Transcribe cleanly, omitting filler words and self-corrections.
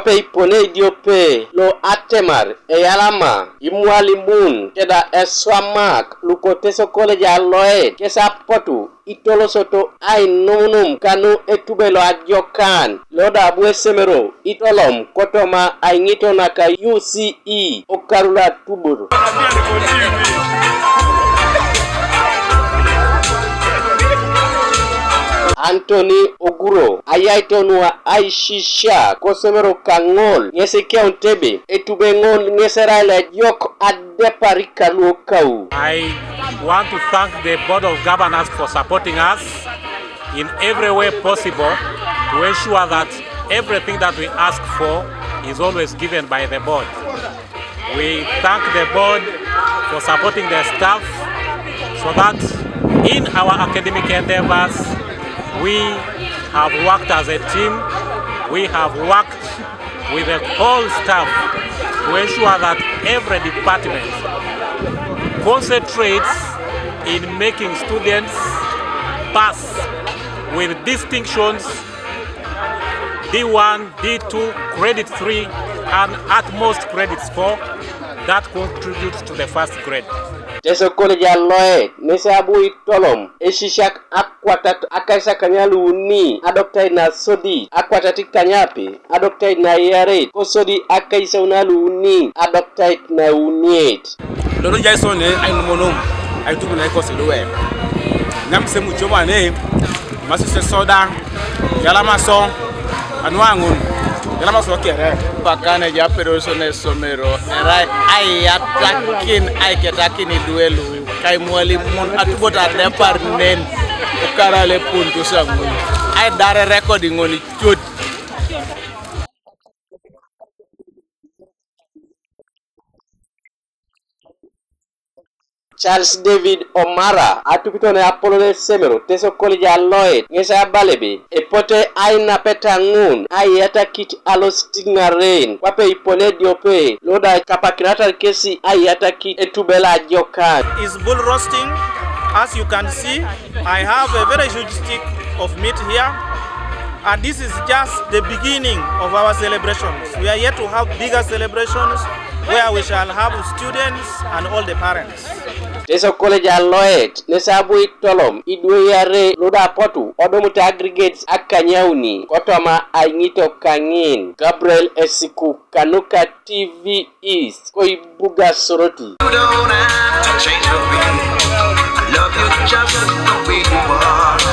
kwape ipone diope lo atemar eyalama imwalimun keda eswamak luko Teso College Aloet kesa potu itolo soto Enumunum kanu Etube lo Ajokan loda abue semero itolom kotoma aingito naka UCE okarula tuburu Anthony Oguro ayaitonua aishisha kosemero kangol nyeseke Etube Etube ngol nyeserala yok adeparika luokau. I want to thank the Board of Governors for supporting us in every way possible to ensure that everything that we ask for is always given by the board. We thank the board for supporting the staff so that in our academic endeavors we have worked as a team, we have worked with the whole staff to ensure that every department concentrates in making students pass with distinctions, D1, D2, credit 3, and at most credits 4 that contributes to the first grade. Teso College Aloet nesabu itolom eshishak akwatat akaisa kanyalu ni adopted na sodi akwatati kanyapi adopted na yare kosodi akaisa unalu ni adopted na uniet Lolo Jason Enumunum Etube na ikosi lowe namse muchoma ne masise soda yala maso anwangun yala maso kere bakane ja persone somero erai ayatakin aiketakin iduelu kai mwalimun atubota department ukarale puntu sangu ai dare recording oni chut Charles David Omara atupitone Apollo semero Teso College Aloet ngesa balebe epote aina petangun ayata kit alostigna rain kwape ipone diope loda kapakirata kesi ayata kit Etube la Ajokan is bull roasting. As you can see, I have a very huge stick of meat here, and this is just the beginning of our celebrations. We are yet to have bigger celebrations where we shall have students and all the parents. Teso College Aloet nesabu itolom idweyare loda potu odomuta aggregates akanyauni kotoma aingito kangin Gabriel Esiku Kanuka TV East koibuga soroti. You don't have to change the way. I love you just the way you are.